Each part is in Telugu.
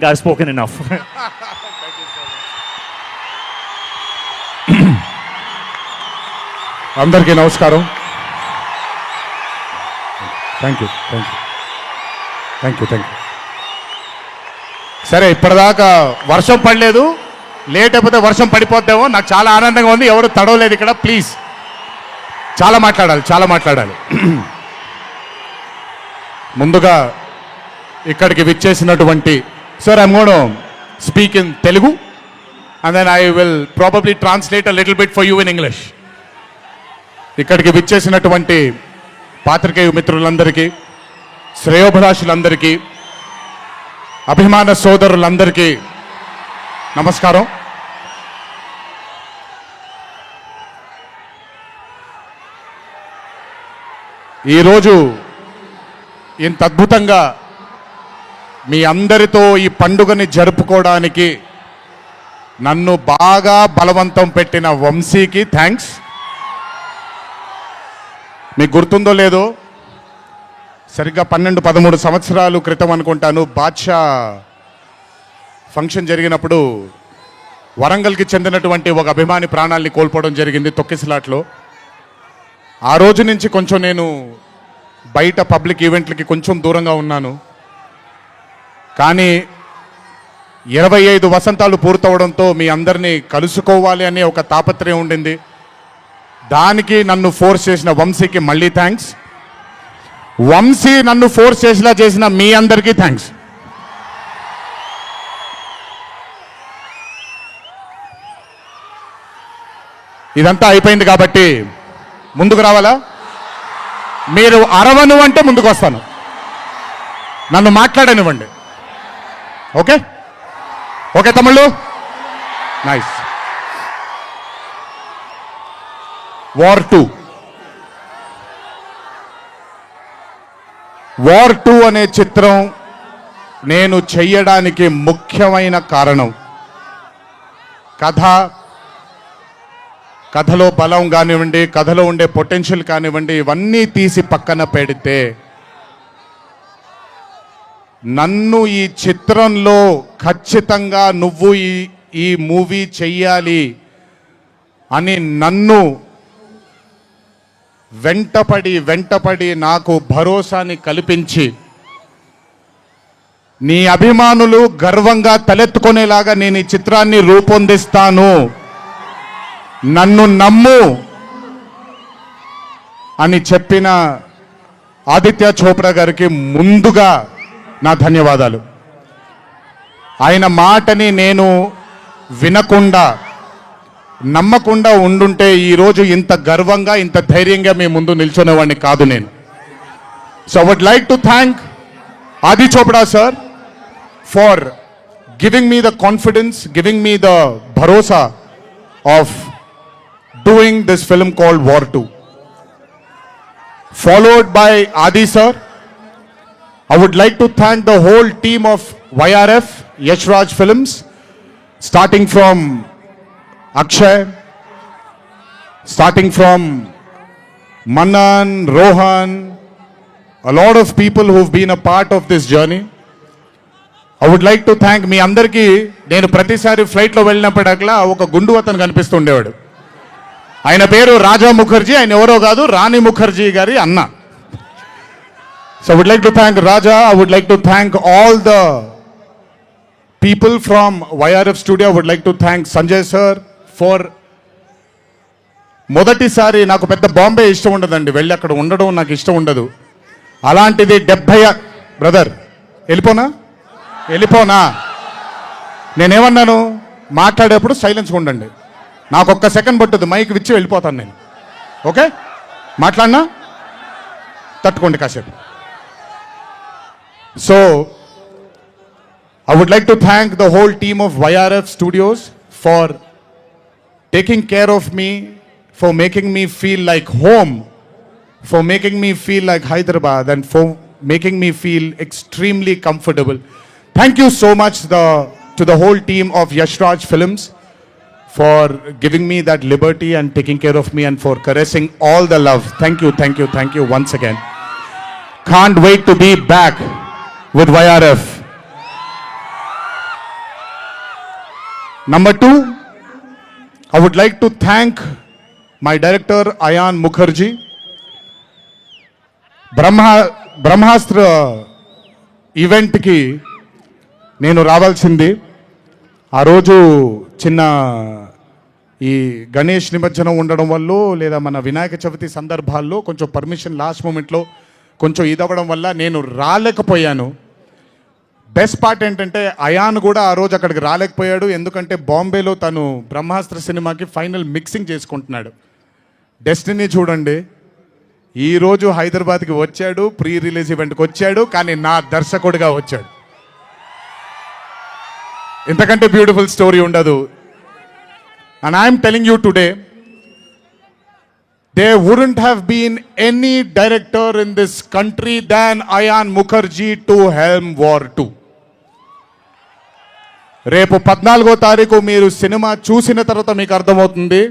I've spoken enough. అందరికీ నమస్కారం. Thank you. సరే, ఇప్పటిదాకా వర్షం పడలేదు, లేట్ అయిపోతే వర్షం పడిపోద్దేమో. నాకు చాలా ఆనందంగా ఉంది. ఎవరు తడవలేదు ఇక్కడ. ప్లీజ్, చాలా మాట్లాడాలి. ముందుగా ఇక్కడికి విచ్చేసినటువంటి sir, I'm gonna speak in Telugu and then I will probably translate a little bit for you in English. ఇక్కడికి విచ్చేసినటువంటి పాత్రికేయ మిత్రులందరికీ, శ్రేయోభిలాషులందరికీ, అభిమాన సోదరులందరికీ నమస్కారం. ఈరోజు ఇంత అద్భుతంగా మీ అందరితో ఈ పండుగని జరుపుకోవడానికి నన్ను బాగా బలవంతం పెట్టిన వంశీకి థ్యాంక్స్. మీకు గుర్తుందో లేదో, సరిగ్గా 12-13 సంవత్సరాలు క్రితం అనుకుంటాను, బాద్షా ఫంక్షన్ జరిగినప్పుడు వరంగల్కి చెందినటువంటి ఒక అభిమాని ప్రాణాల్ని కోల్పోవడం జరిగింది తొక్కిసలాట్లో. ఆ రోజు నుంచి కొంచెం నేను బయట పబ్లిక్ ఈవెంట్లకి కొంచెం దూరంగా ఉన్నాను. కానీ 25 వసంతాలు పూర్తవడంతో మీ అందరినీ కలుసుకోవాలి అనే ఒక తాపత్రయం ఉండింది. దానికి నన్ను ఫోర్స్ చేసిన వంశీకి మళ్ళీ థ్యాంక్స్. వంశీ నన్ను ఫోర్స్ చేసేలా చేసిన మీ అందరికీ థ్యాంక్స్. ఇదంతా అయిపోయింది కాబట్టి ముందుకు రావాలా? మీరు అరవను అంటే ముందుకు వస్తాను, నన్ను మాట్లాడనివ్వండి. ఓకే తమ్ముళ్ళు, నైస్. వార్ 2 అనే చిత్రం నేను చెయ్యడానికి ముఖ్యమైన కారణం కథలో బలం కానివ్వండి, కథలో ఉండే పొటెన్షియల్ కానివ్వండి, ఇవన్నీ తీసి పక్కన పెడితే నన్ను ఈ చిత్రంలో ఖచ్చితంగా నువ్వు ఈ మూవీ చెయ్యాలి అని నన్ను వెంటపడి నాకు భరోసాని కల్పించి, నీ అభిమానులు గర్వంగా తలెత్తుకునేలాగా నేను ఈ చిత్రాన్ని రూపొందిస్తాను, నన్ను నమ్ము అని చెప్పిన ఆదిత్య చోప్రా గారికి ముందుగా నా ధన్యవాదాలు. ఆయన మాటని నేను వినకుండా నమ్మకుండా ఉండుంటే ఈరోజు ఇంత గర్వంగా ఇంత ధైర్యంగా మీ ముందు నిల్చునేవాడిని కాదు నేను. So I would like to thank Adi Chopra sir for giving me the confidence, giving me the భరోసా of doing this film called War 2, followed by Adi sir. I would like to thank the whole team of YRF, Yash Raj Films, starting from Akshay, starting from Manan, Rohan, a lot of people who've been a part of this journey. I would like to thank మీ అందరికీ. నేను ప్రతిసారి ఫ్లైట్లో వెళ్ళినప్పుడల్లా ఒక గుండు అతను కనిపిస్తుండేవాడు. ఆయన పేరు రాజా ముఖర్జీ. ఆయన ఎవరో కాదు, రాణి ముఖర్జీ గారి అన్న. So I would like to thank Raja. I would like to thank all the people from YRF studio. I would like to thank Sanjay sir for మొదటిసారి. నాకు పెద్ద బాంబే ఇష్టం ఉండదండి, వెళ్ళి అక్కడ ఉండడం నాకు ఇష్టం ఉండదు. అలాంటిది 70 బ్రదర్ వెళ్ళిపోనా నేనేమన్నాను, మాట్లాడేప్పుడు సైలెన్స్గా ఉండండి. నాకు ఒక్క సెకండ్ పట్టుద్ది, మైక్ విచ్చి వెళ్ళిపోతాను నేను. ఓకే, మాట్లాడినా తట్టుకోండి కాసేపు. So, I would like to thank the whole team of YRF Studios for taking care of me, for making me feel like home, for making me feel like Hyderabad, and for making me feel extremely comfortable. Thank you so much to the whole team of Yash Raj Films for giving me that liberty and taking care of me and for caressing all the love. Thank you once again. Can't wait to be back with YRF. Number two, I would like to thank my director Ayan Mukherjee. బ్రహ్మాస్త్ర ఈవెంట్కి నేను రావాల్సింది. ఆ రోజు చిన్న ఈ గణేష్ నిమజ్జనం ఉండడం వల్ల లేదా మన వినాయక చవితి సందర్భాల్లో కొంచెం పర్మిషన్ లాస్ట్ మూమెంట్లో కొంచెం ఇదవ్వడం వల్ల నేను రాలేకపోయాను. బెస్ట్ పార్ట్ ఏంటంటే అయాన్ కూడా ఆ రోజు అక్కడికి రాలేకపోయాడు, ఎందుకంటే బాంబేలో తను బ్రహ్మాస్త్ర సినిమాకి ఫైనల్ మిక్సింగ్ చేసుకుంటున్నాడు. డెస్టినీ చూడండి, ఈరోజు హైదరాబాద్కి వచ్చాడు, ప్రీ రిలీజ్ ఈవెంట్కి వచ్చాడు, కానీ నా దర్శకుడిగా వచ్చాడు. ఇంతకంటే బ్యూటిఫుల్ స్టోరీ ఉండదు. And I'm telling you today, there wouldn't have been any director in this country than Ayan Mukherjee to helm War 2. రేపు 14వ తారీఖు మీరు సినిమా చూసిన తర్వాత మీకు అర్థమవుతుంది.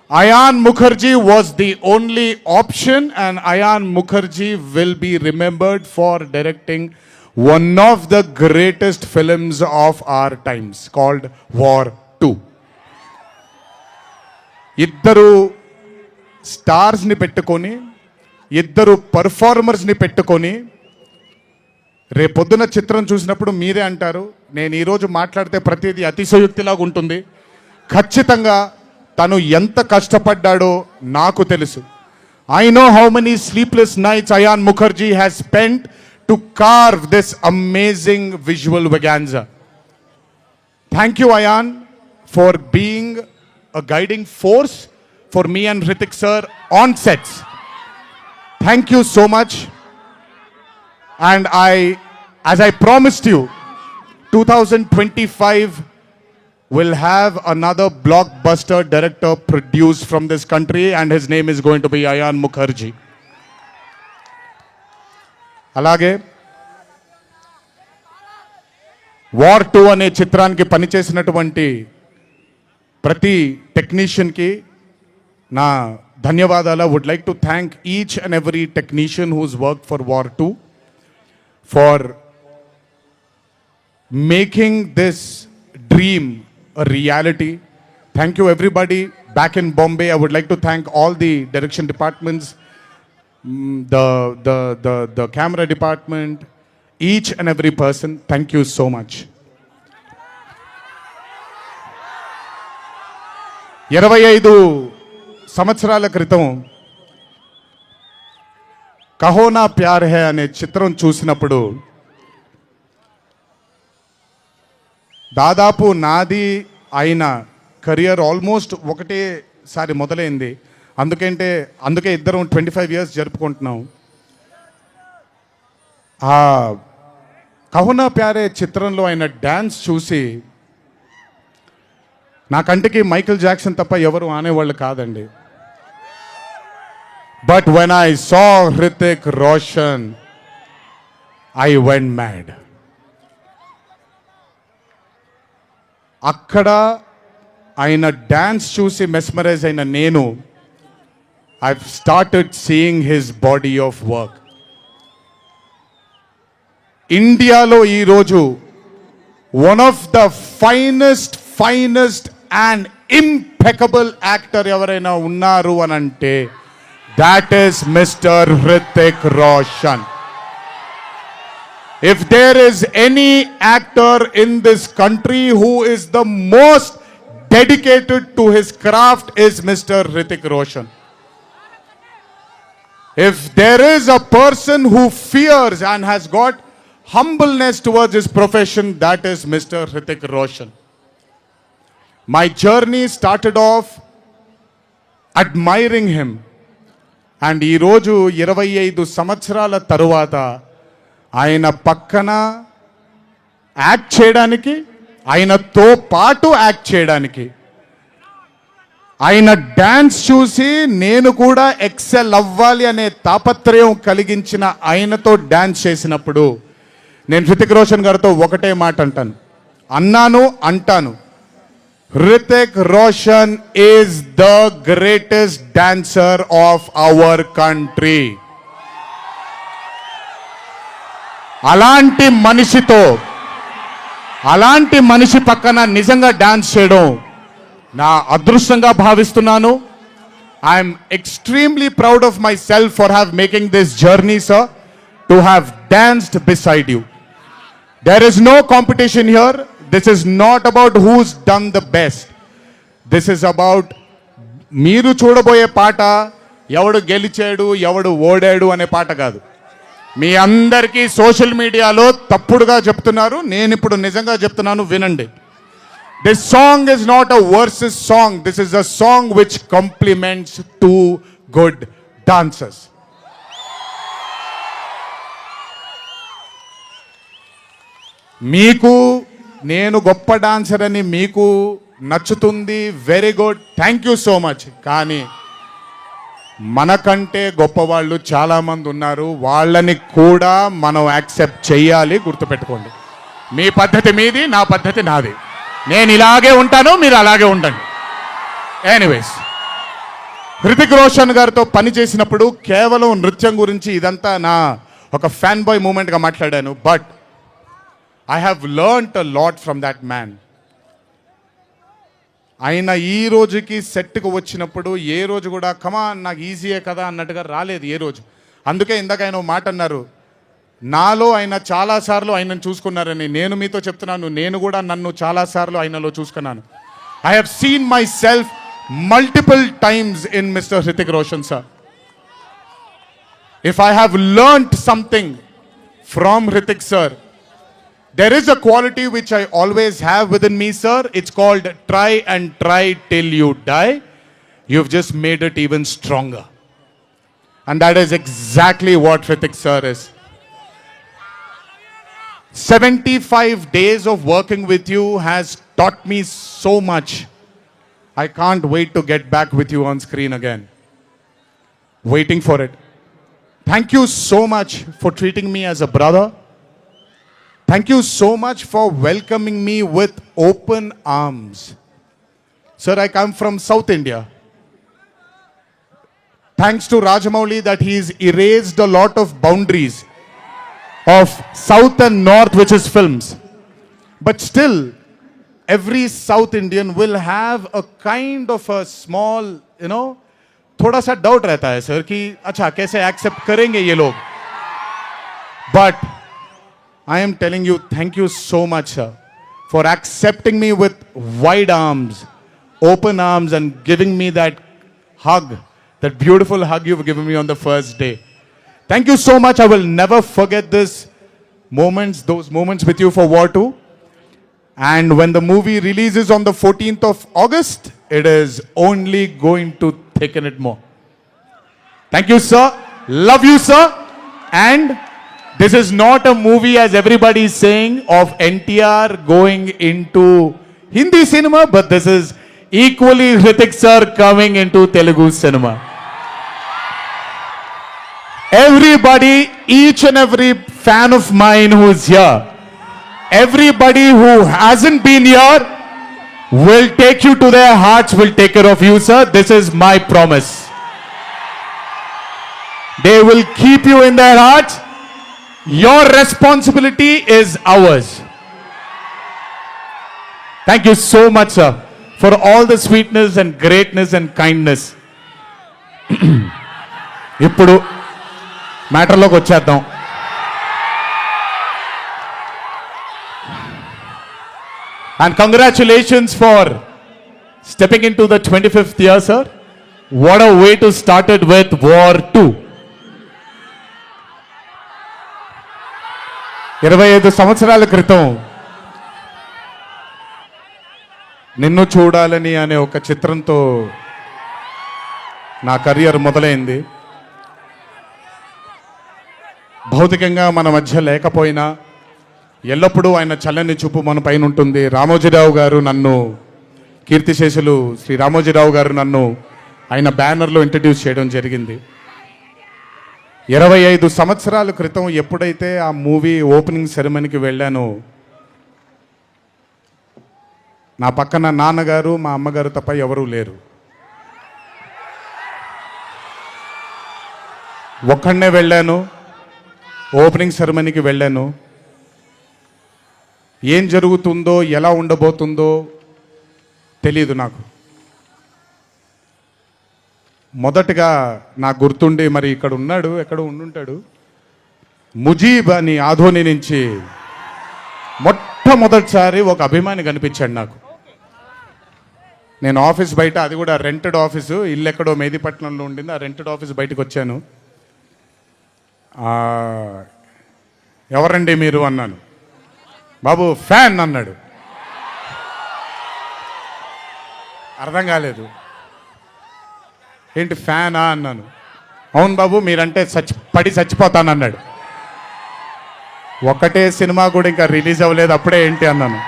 Ayan Mukherjee was the only option, and Ayan Mukherjee will be remembered for directing one of the greatest films of our times called War 2. ఇద్దరు స్టార్స్ని పెట్టుకొని, ఇద్దరు పర్ఫార్మర్స్ని పెట్టుకొని రేపొద్దున చిత్రం చూసినప్పుడు మీరే అంటారు, నేను ఈరోజు మాట్లాడితే ప్రతిదీ అతిశయోక్తిలాగా ఉంటుంది. ఖచ్చితంగా తను ఎంత కష్టపడ్డాడో నాకు తెలుసు. I know how many sleepless nights Ayan Mukherjee has spent to carve this amazing visual vaganza. Thank you, Ayan, for being a guiding force for me and Hrithik sir on sets. Thank you so much. And as I promised you, 2025 will have another blockbuster director produced from this country, and his name is going to be Ayan Mukherjee. అలాగే వార్ 2 అనే చిత్రానికి పనిచేసినటువంటి ప్రతి టెక్నీషియన్కి నా ధన్యవాదాలు. Would like to thank each and every technician whose work for War 2 for making this dream a reality. Thank you everybody back in Bombay. I would like to thank all the direction departments, the camera department, each and every person. Thank you so much. 25 సంవత్సరాల క్రితం కహో నా ప్యార్ హై అనే చిత్రం చూసినప్పుడు దాదాపు నాది ఆయన కెరియర్ ఆల్మోస్ట్ ఒకటేసారి మొదలైంది. అందుకే ఇద్దరం 25 years జరుపుకుంటున్నాం. ఆ కహో ప్యారే చిత్రంలో ఆయన డ్యాన్స్ చూసి నా కంటికి మైకేల్ జాక్సన్ తప్ప ఎవరు ఆనేవాళ్ళు కాదండి. But when I saw Hrithik Roshan I went mad. అక్కడ ఆయన డ్యాన్స్ చూసి మెస్మరైజ్ అయిన నేను I started seeing his body of work. ఇండియాలో ఈరోజు one of the finest and impeccable actor ఎవరైనా ఉన్నారు అని అంటే that is mister Hrithik Roshan. If there is any actor in this country who is the most dedicated to his craft is Mr. Hrithik Roshan. If there is a person who fears and has got humbleness towards his profession, that is Mr. Hrithik Roshan. My journey started off admiring him, and ee roju 25 సంవత్సరాల తరువాత ఆయన పక్కన యాక్ట్ చేయడానికి, ఆయనతో పాటు యాక్ట్ చేయడానికి, ఆయన డ్యాన్స్ చూసి నేను కూడా ఎక్సెల్ అవ్వాలి అనే తాపత్రయం కలిగించిన ఆయనతో డ్యాన్స్ చేసినప్పుడు నేను హృతిక్ రోషన్ గారితో ఒకటే మాట అంటాను, Hrithik Roshan is the greatest dancer of our country. అలాంటి మనిషితో అలాంటి మనిషి పక్కన నిజంగా డాన్స్ చేయడం నా అదృష్టంగా భావిస్తున్నాను. I'm extremely proud of my self for have making this journey sir, to have danced beside you. There is no competition here. This is not about who's done the best. This is about మీరు చూడబోయే పాట ఎవడు గెలిచాడు ఎవడు ఓడాడు అనే పాట కాదు. మీ అందరికీ సోషల్ మీడియాలో తప్పుడుగా చెప్తున్నారు, నేను ఇప్పుడు నిజంగా చెప్తున్నాను, వినండి. This song is not a versus song, this is a song which compliments too good dancers. మీకు నేను గొప్ప డాన్సర్ అని మీకు నచ్చుతుంది, very good, thank you so much. కానీ మనకంటే గొప్పవాళ్ళు చాలామంది ఉన్నారు, వాళ్ళని కూడా మనం యాక్సెప్ట్ చేయాలి. గుర్తుపెట్టుకోండి, మీ పద్ధతి మీది, నా పద్ధతి నాది. నేను ఇలాగే ఉంటాను, మీరు అలాగే ఉండండి. ఎనీవేస్, హృతిక్ రోషన్ గారితో పని చేసినప్పుడు కేవలం నృత్యం గురించి ఇదంతా నా ఒక ఫ్యాన్ బాయ్ మూమెంట్గా మాట్లాడాను. But I have learnt a lot from that man. ఆయన ఈ రోజుకి సెట్కి వచ్చినప్పుడు ఏ రోజు కూడా కమాన్ నాకు ఈజీయే కదా అన్నట్టుగా రాలేదు ఏ రోజు. అందుకే ఇందాక ఆయన మాట అన్నారు, నాలో ఆయన చాలాసార్లు ఆయనను చూసుకున్నారని. నేను మీతో చెప్తున్నాను, నేను కూడా నన్ను చాలాసార్లు ఆయనలో చూసుకున్నాను. I have seen my self multiple times in mister Hrithik Roshan sir. If I have learned something from Hrithik sir, there is a quality which I always have within me, sir. It's called try and try till you die. You've just made it even stronger. And that is exactly what Hritik sir is. 75 days of working with you has taught me so much. I can't wait to get back with you on screen again. Waiting for it. Thank you so much for treating me as a brother. Thank you so much for welcoming me with open arms. Sir, I come from South India. Thanks to Rajamouli that he's erased a lot of boundaries of South and North, which is films. But still, every South Indian will have a kind of a small, थोड़ा सा doubt रहता है sir कि अच्छा कैसे accept करेंगे ये लोग. But I am telling you, thank you so much, sir, for accepting me with wide arms, open arms, and giving me that hug, that beautiful hug you've given me on the first day. Thank you so much. I will never forget those moments with you for War 2. And when the movie releases on the 14th of August, it is only going to thicken it more. Thank you, sir. Love you, sir. And this is not a movie, as everybody is saying, of NTR going into Hindi cinema, but this is equally Hritik sir coming into Telugu cinema. Everybody, each and every fan of mine who is here, everybody who hasn't been here, will take you to their hearts, will take care of you, sir. This is my promise. They will keep you in their hearts. Your responsibility is ours. Thank you so much, sir, for all the sweetness and greatness and kindness. ఇప్పుడు మ్యాటర్లోకి వచ్చేద్దాం. And congratulations for stepping into the 25th year, sir. What a way to start it with War 2. 25 సంవత్సరాల క్రితం నిన్ను చూడాలని అనే ఒక చిత్రంతో నా కెరియర్ మొదలైంది. భౌతికంగా మన మధ్య లేకపోయినా ఎల్లప్పుడూ ఆయన చల్లని చూపు మన పైన ఉంటుంది. రామోజీరావు గారు నన్ను, కీర్తిశేషులు శ్రీ రామోజీరావు గారు నన్ను ఆయన బ్యానర్లో ఇంట్రడ్యూస్ చేయడం జరిగింది. 25 సంవత్సరాల క్రితం ఎప్పుడైతే ఆ మూవీ ఓపెనింగ్ సెరమనీకి వెళ్ళానో, నా పక్కన నాన్నగారు మా అమ్మగారు తప్ప ఎవరూ లేరు. ఒక్కడనే వెళ్ళాను, ఓపెనింగ్ సెరమనీకి వెళ్ళాను. ఏం జరుగుతుందో ఎలా ఉండబోతుందో తెలియదు నాకు. మొదటగా నాకు గుర్తుండి, మరి ఇక్కడ ఉన్నాడు, ఎక్కడ ఉండుంటాడు, ముజీబ్ అని ఆధోని నుంచి మొట్టమొదటిసారి ఒక అభిమాని కనిపించాడు నాకు. నేను ఆఫీస్ బయట, అది కూడా రెంటెడ్ ఆఫీసు, ఇల్లు ఎక్కడో మేదిపట్నంలో ఉండింది, ఆ రెంటెడ్ ఆఫీస్ బయటకు వచ్చాను. ఎవరండి మీరు అన్నాను. బాబు ఫ్యాన్ అన్నాడు. అర్థం కాలేదు. ఏంటి ఫ్యానా అన్నాను. అవును బాబు, మీరంటే పడి చచ్చిపోతానన్నాడు. ఒకటే సినిమా కూడా ఇంకా రిలీజ్ అవ్వలేదు, అప్పుడే ఏంటి అన్నాను.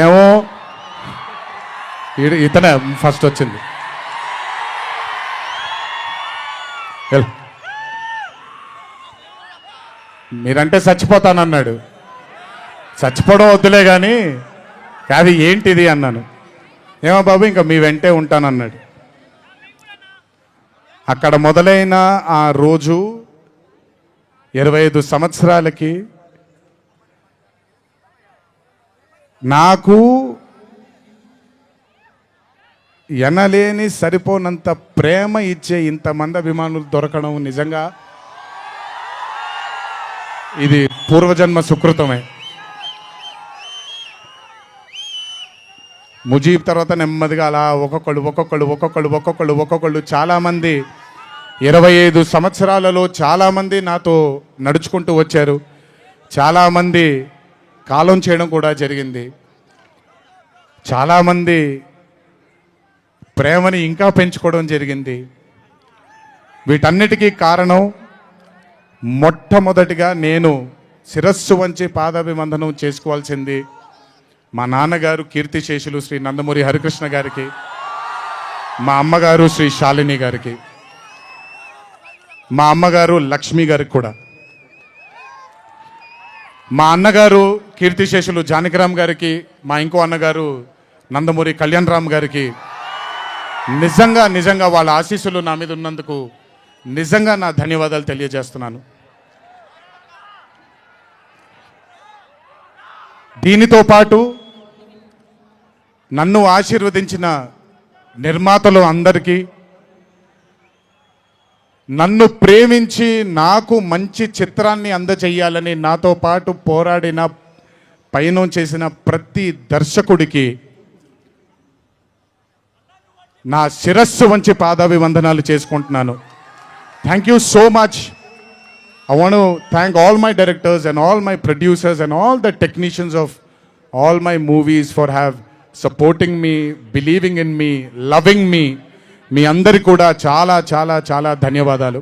ఏమో ఇతనే ఫస్ట్ వచ్చింది. మీరంటే చచ్చిపోతానన్నాడు. చచ్చిపోవడం వద్దులే కానీ అది ఏంటిది అన్నాను. ఏమో బాబు ఇంకా మీ వెంటే ఉంటానన్నాడు. అక్కడ మొదలైన ఆ రోజు 25 సంవత్సరాలకి నాకు ఎనలేని సరిపోనంత ప్రేమ ఇచ్చే ఇంతమంది అభిమానులు దొరకడం నిజంగా ఇది పూర్వజన్మ సుకృతమే. ముజీబ్ తర్వాత నెమ్మదిగా అలా ఒక్కొక్కళ్ళు చాలామంది 25 సంవత్సరాలలో చాలామంది నాతో నడుచుకుంటూ వచ్చారు. చాలామంది కాలం చేయడం కూడా జరిగింది. చాలామంది ప్రేమని ఇంకా పెంచుకోవడం జరిగింది. వీటన్నిటికీ కారణం మొట్టమొదటిగా నేను శిరస్సు వంచి పాదాభివందనం చేసుకోవాల్సింది మా నాన్నగారు కీర్తిశేషులు శ్రీ నందమూరి హరికృష్ణ గారికి, మా అమ్మగారు శ్రీ శాలిని గారికి, మా అమ్మగారు లక్ష్మి గారికి కూడా, మా అన్నగారు కీర్తిశేషులు జానకిరామ్ గారికి, మా ఇంకో అన్నగారు నందమూరి కళ్యాణ్ రామ్ గారికి నిజంగా వాళ్ళ ఆశీస్సులు నా మీద ఉన్నందుకు నిజంగా నా ధన్యవాదాలు తెలియజేస్తున్నాను. దీనితో పాటు నన్ను ఆశీర్వదించిన నిర్మాతలు అందరికీ, నన్ను ప్రేమించి నాకు మంచి చిత్రాన్ని అందజేయాలని నాతో పాటు పోరాడిన పయనం చేసిన ప్రతి దర్శకుడికి నా శిరస్సు వంచి పాదాభివందనాలు చేసుకుంటున్నాను. Thank you so much. I want to thank all my directors and all my producers and all the technicians of all my movies for supporting me, believing in me, loving me. మీ అందరికీ కూడా చాలా చాలా చాలా ధన్యవాదాలు.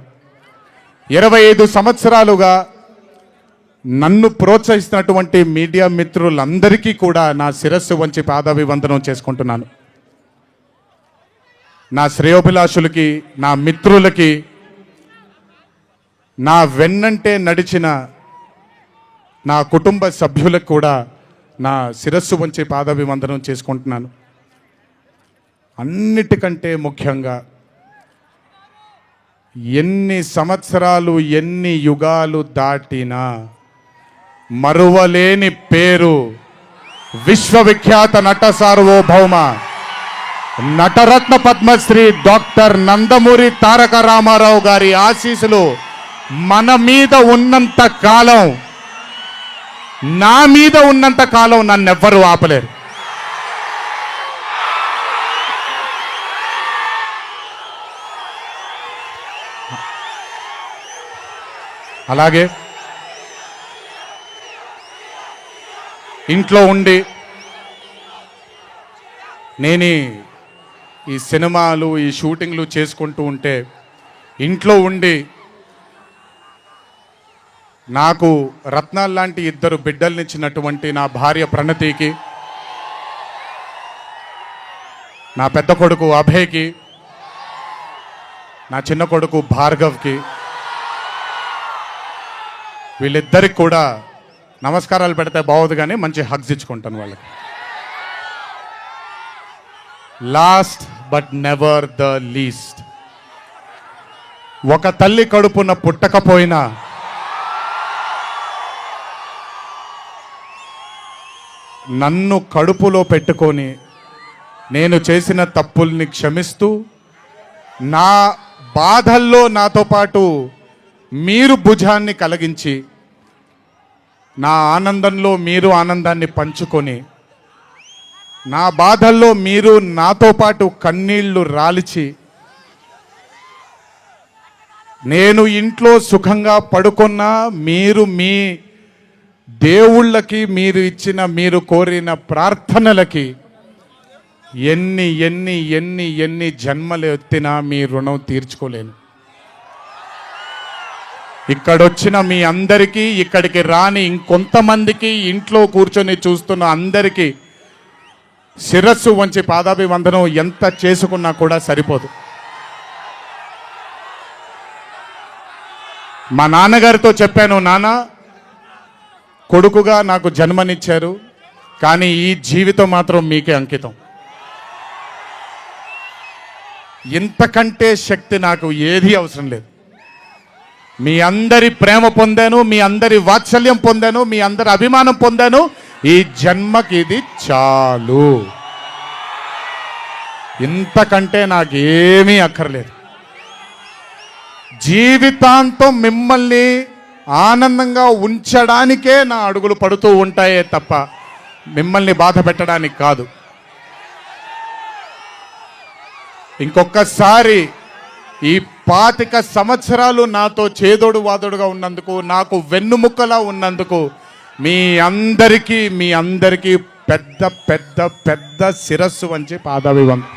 25 సంవత్సరాలుగా నన్ను ప్రోత్సహిస్తున్నటువంటి మీడియా మిత్రులందరికీ కూడా నా శిరస్సు వంచి పాదాభివందనం చేసుకుంటున్నాను. నా శ్రేయోభిలాషులకి, నా మిత్రులకి, నా వెన్నంటే నడిచిన నా కుటుంబ సభ్యులకు కూడా నా శిరస్సు వంచి పాదాభివందనం చేసుకుంటున్నాను. అన్నిటికంటే ముఖ్యంగా ఎన్ని సంవత్సరాలు ఎన్ని యుగాలు దాటినా మరువలేని పేరు విశ్వవిఖ్యాత నట సార్వభౌమ నటరత్న పద్మశ్రీ డాక్టర్ నందమూరి తారక రామారావు గారి ఆశీస్సులు మన మీద ఉన్నంత కాలం, నా మీద ఉన్నంత కాలం నన్నెవ్వరూ ఆపలేరు. అలాగే ఇంట్లో ఉండి నేను ఈ సినిమాలు, ఈ షూటింగ్లు చేసుకుంటూ ఉంటే, ఇంట్లో ఉండి నాకు రత్నాలు లాంటి 2 బిడ్డల్నిచ్చినటువంటి నా భార్య ప్రణతికి, నా పెద్ద కొడుకు అభయ్కి, నా చిన్న కొడుకు భార్గవ్కి, వీళ్ళిద్దరికి కూడా నమస్కారాలు పెడితే బాగోదు కానీ మంచి హగ్స్ ఇచ్చుకుంటాను వాళ్ళకి. Last but never the least, ఒక తల్లి కడుపున పుట్టకపోయినా నన్ను కడుపులో పెట్టుకొని నేను చేసిన తప్పుల్ని క్షమిస్తూ నా బాధల్లో నాతో పాటు మీరు భుజాన్ని కలిగించి నా ఆనందంలో మీరు ఆనందాన్ని పంచుకొని నా బాధల్లో మీరు నాతో పాటు కన్నీళ్లు రాల్చి నేను ఇంట్లో సుఖంగా పడుకున్నా మీరు మీ దేవుళ్ళకి మీరు ఇచ్చిన మీరు కోరిన ప్రార్థనలకి ఎన్ని ఎన్ని ఎన్ని ఎన్ని జన్మలు ఎత్తినా మీ రుణం తీర్చుకోలేను. ఇక్కడొచ్చిన మీ అందరికీ, ఇక్కడికి రాని ఇంకొంతమందికి, ఇంట్లో కూర్చొని చూస్తున్న అందరికీ శిరస్సు వంచి పాదాభివందనం ఎంత చేసుకున్నా కూడా సరిపోదు. మా నాన్నగారితో చెప్పాను, నాన్న కొడుకుగా నాకు జన్మనిచ్చారు, కానీ ఈ జీవితం మాత్రం మీకే అంకితం. ఇంతకంటే శక్తి నాకు ఏది అవసరం లేదు. మీ అందరి ప్రేమ పొందాను, మీ అందరి వాత్సల్యం పొందాను, మీ అందరి అభిమానం పొందాను. ఈ జన్మకి ఇది చాలు. ఇంతకంటే నాకేమీ అక్కర్లేదు. జీవితాంతం మిమ్మల్ని ఆనందంగా ఉంచడానికే నా అడుగులు పడుతూ ఉంటాయే తప్ప మిమ్మల్ని బాధ పెట్టడానికి కాదు. ఇంకొకసారి ఈ 25 సంవత్సరాలు నాతో చేదోడు వాదోడుగా ఉన్నందుకు, నాకు వెన్నుముక్కలా ఉన్నందుకు మీ అందరికీ పెద్ద పెద్ద పెద్ద శిరస్సు వంచి పాదాభివందనం.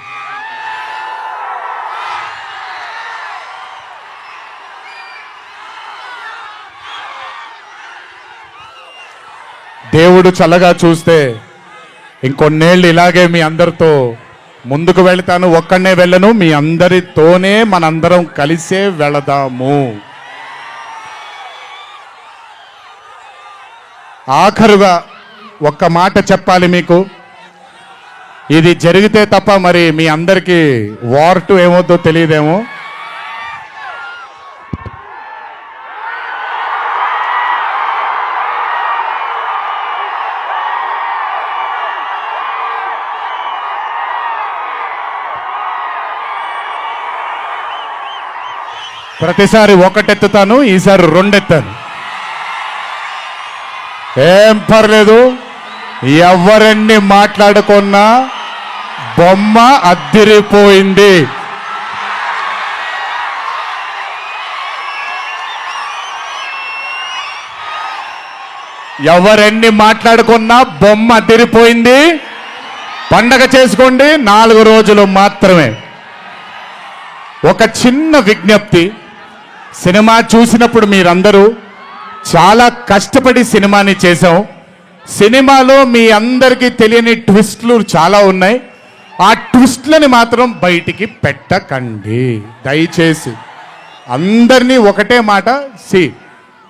దేవుడు చల్లగా చూస్తే ఇంకొన్నేళ్ళు ఇలాగే మీ అందరితో ముందుకు వెళ్తాను. ఒక్కడనే వెళ్ళను, మీ అందరితోనే మనందరం కలిసే వెళదాము. ఆఖరుగా ఒక్క మాట చెప్పాలి మీకు. ఇది జరిగితే తప్ప మరి మీ అందరికీ వార్ 2 ఏమవుద్దో తెలియదేమో. ప్రతిసారి ఒకటెత్తుతాను, ఈసారి 2 ఎత్తాను. ఏం పర్లేదు, ఎవరెన్ని మాట్లాడుకున్నా బొమ్మ అద్దిరిపోయింది. ఎవరెన్ని మాట్లాడుకున్నా బొమ్మ అద్దిరిపోయింది. పండగ చేసుకోండి, 4 రోజులు మాత్రమే. ఒక చిన్న విజ్ఞప్తి, సినిమా చూసినప్పుడు మీరందరూ చాలా కష్టపడి సినిమాని చేశాం. సినిమాలో మీ అందరికీ తెలియని ట్విస్ట్లు చాలా ఉన్నాయి. ఆ ట్విస్ట్లని మాత్రం బయటికి పెట్టకండి దయచేసి. అందరినీ ఒకటే మాట,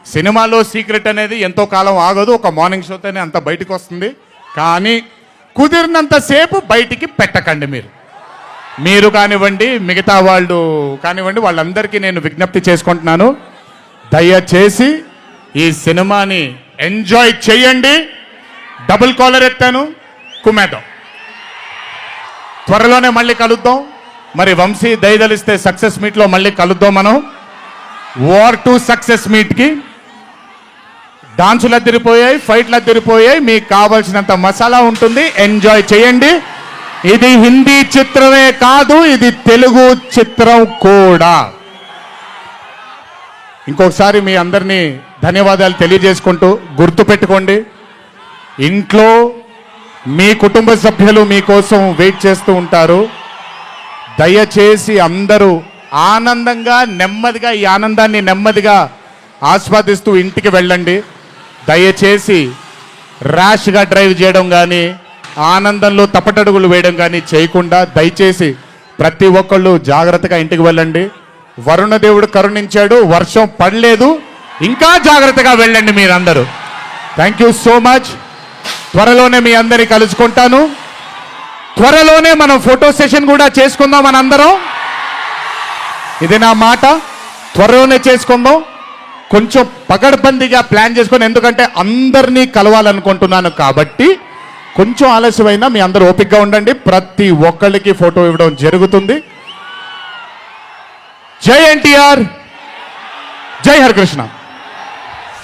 సినిమాలో సీక్రెట్ అనేది ఎంతో కాలం ఆగదు, ఒక మార్నింగ్ షోతోనే అంత బయటికి వస్తుంది. కానీ కుదిరినంతసేపు బయటికి పెట్టకండి. మీరు కానివ్వండి, మిగతా వాళ్ళు కానివ్వండి, వాళ్ళందరికీ నేను విజ్ఞప్తి చేసుకుంటున్నాను, దయచేసి ఈ సినిమాని ఎంజాయ్ చేయండి. డబుల్ కాలర్ ఎత్తాను, కుమ్మేద్దాం. త్వరలోనే మళ్ళీ కలుద్దాం. మరి వంశీ దయదలిస్తే సక్సెస్ మీట్లో మళ్ళీ కలుద్దాం. మనం వార్ 2 సక్సెస్ మీట్కి డాన్సులు అద్దరిపోయాయి, ఫైట్లు అద్దరిపోయాయి. మీకు కావాల్సినంత మసాలా ఉంటుంది, ఎంజాయ్ చేయండి. ఇది హిందీ చిత్రమే కాదు, ఇది తెలుగు చిత్రం కూడా. ఇంకొకసారి మీ అందరినీ ధన్యవాదాలు తెలియజేసుకుంటూ, గుర్తుపెట్టుకోండి, ఇంట్లో మీ కుటుంబ సభ్యులు మీకోసం వెయిట్ చేస్తూ ఉంటారు. దయచేసి అందరూ ఆనందంగా నెమ్మదిగా ఈ ఆనందాన్ని నెమ్మదిగా ఆస్వాదిస్తూ ఇంటికి వెళ్ళండి. దయచేసి ర్యాష్గా డ్రైవ్ చేయడం కానీ, ఆనందంలో తప్పటడుగులు వేయడం కానీ చేయకుండా దయచేసి ప్రతి ఒక్కళ్ళు జాగ్రత్తగా ఇంటికి వెళ్ళండి. వరుణదేవుడు కరుణించాడు, వర్షం పడలేదు, ఇంకా జాగ్రత్తగా వెళ్ళండి మీరందరూ. Thank you so much. త్వరలోనే మీ అందరినీ కలుసుకుంటాను. త్వరలోనే మనం ఫోటో సెషన్ కూడా చేసుకుందాం మనందరం. ఇది నా మాట, త్వరలోనే చేసుకుందాం. కొంచెం పకడ్బందీగా ప్లాన్ చేసుకొని, ఎందుకంటే అందరినీ కలవాలనుకుంటున్నాను కాబట్టి కొంచెం ఆలస్యమైనా మీ అందరూ ఓపికగా ఉండండి. ప్రతి ఒక్కళ్ళకి ఫోటో ఇవ్వడం జరుగుతుంది. జై ఎన్టీఆర్, జై హరికృష్ణ.